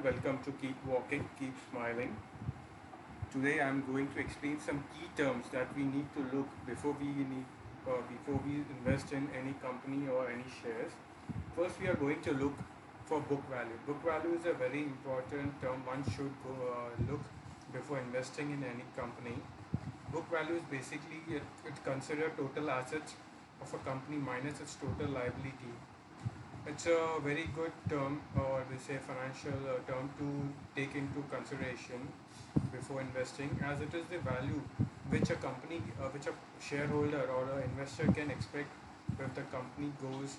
welcome to Keep Walking, Keep Smiling. Today I'm going to explain some key terms that we need to look before we invest in any company or any shares. First, we are going to look for book value. Book value is a very important term one should look before investing in any company. Book value is basically it consider total assets of a company minus its total liability. It's a very good term, or we say financial term, to take into consideration before investing, as it is the value which a shareholder or an investor can expect if the company goes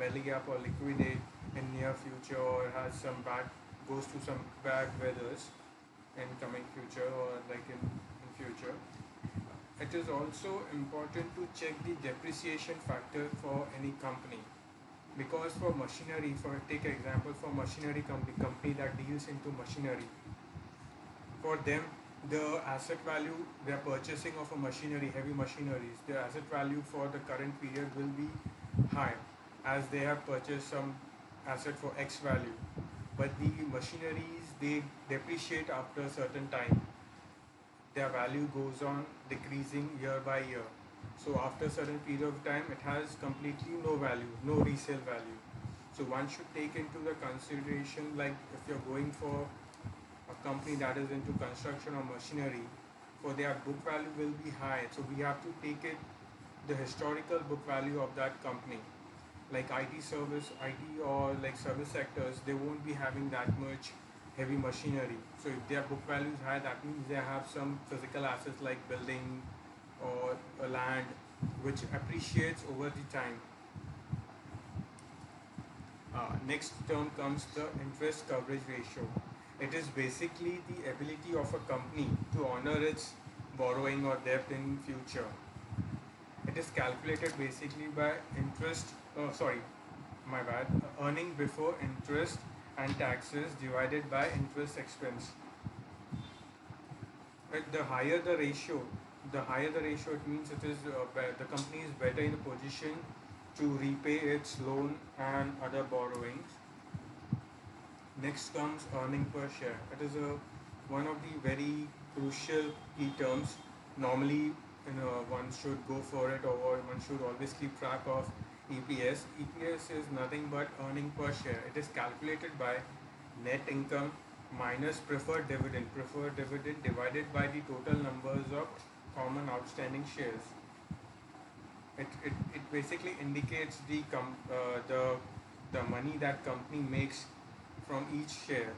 belly up or liquidate in near future, or has goes through some bad weathers in coming future, or like in future. It is also important to check the depreciation factor for any company, because for machinery, for take example for machinery company that deals into machinery, for them the asset value they are purchasing of a machinery, heavy machineries, the asset value for the current period will be high, as they have purchased some asset for X value, but the machineries they depreciate after a certain time. Their value goes on decreasing year by year. So after a certain period of time, it has completely no value, no resale value. So one should take into the consideration, like if you're going for a company that is into construction or machinery, for their book value will be high. So we have to take it the historical book value of that company. Like IT or like service sectors, they won't be having that much heavy machinery. So if their book value is high, that means they have some physical assets like building or a land which appreciates over the time. Next term comes the interest coverage ratio. It is basically the ability of a company to honor its borrowing or debt in future. It is calculated basically by my bad, earning before interest and taxes divided by interest expense. The higher the ratio, it means the company is better in a position to repay its loan and other borrowings. Next comes earning per share. It is one of the very crucial key terms. Normally, one should go for it, or one should always keep track of EPS. EPS is nothing but earning per share. It is calculated by net income minus preferred dividend. Preferred dividend divided by the total numbers of common outstanding shares. It basically indicates the money that company makes from each share.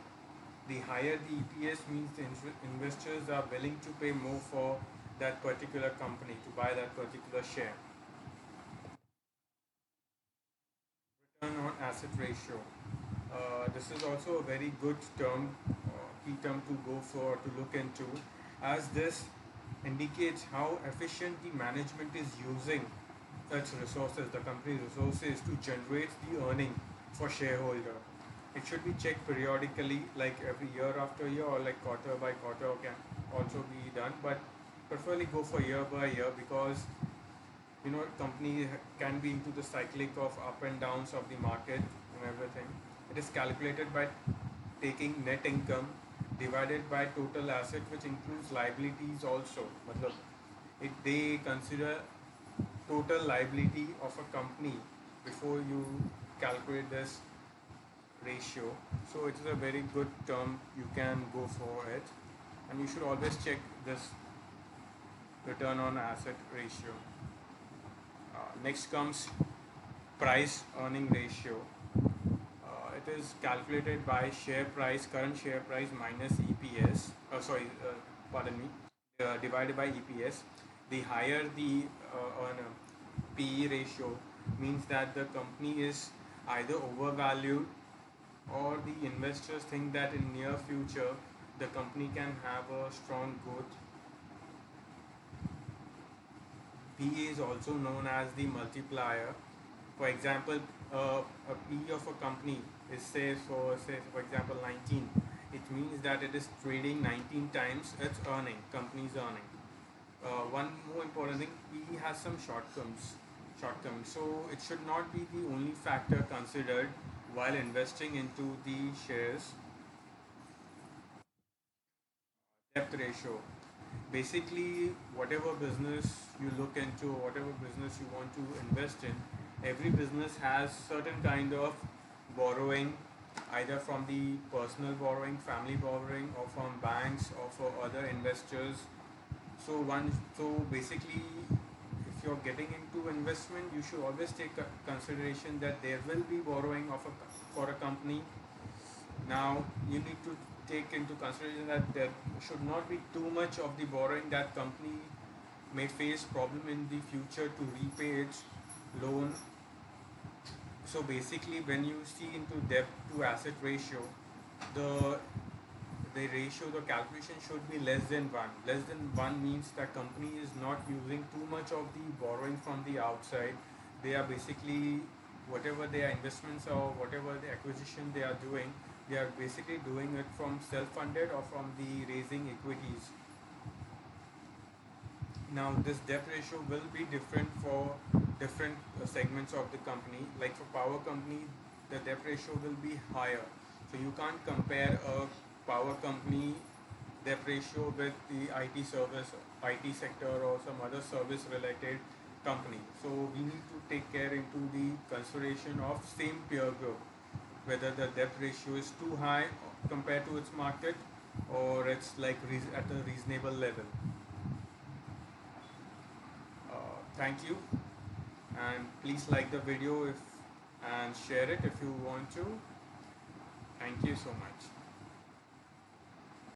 The higher the EPS means the investors are willing to pay more for that particular company to buy that particular share. Return on asset ratio. This is also a very good term, key term to go for, to look into, as this indicates how efficient the management is using its resources, the company's resources, to generate the earning for shareholder. It should be checked periodically, like every year after year, or like quarter by quarter can also be done, but preferably go for year by year, because company can be into the cyclic of up and downs of the market and everything. It is calculated by taking net income divided by total asset, which includes liabilities also. Matlab, they consider total liability of a company before you calculate this ratio. So it is a very good term, you can go for it, and you should always check this return on asset ratio. Next comes price earning ratio. It is calculated by current share price minus EPS. Pardon me, divided by EPS. The higher the PE ratio, means that the company is either overvalued, or the investors think that in near future the company can have a strong growth. PE is also known as the multiplier. For example, a PE of a company is say for example 19. It means that it is trading 19 times its company's earning. One more important thing, PE has some shortcomings. So it should not be the only factor considered while investing into the shares. Debt ratio. Basically, whatever business you look into, whatever business you want to invest in, every business has certain kind of borrowing, either from the personal borrowing, family borrowing, or from banks or for other investors. So basically, if you're getting into investment, you should always take consideration that there will be borrowing for a company. Now you need to take into consideration that there should not be too much of the borrowing that company may face problem in the future to repay its loan. So basically, when you see into debt to asset ratio, the the calculation should be less than 1. Less than 1 means that company is not using too much of the borrowing from the outside. They are basically, whatever their investments or whatever the acquisition they are doing, they are basically doing it from self-funded or from the raising equities. Now this debt ratio will be different for different segments of the company. Like for power company, the debt ratio will be higher. So you can't compare a power company debt ratio with the IT sector or some other service related company. So we need to take care into the consideration of same peer group, whether the debt ratio is too high compared to its market or it's like at a reasonable level. Thank you, and please like the video if and share it if you want to. Thank you so much.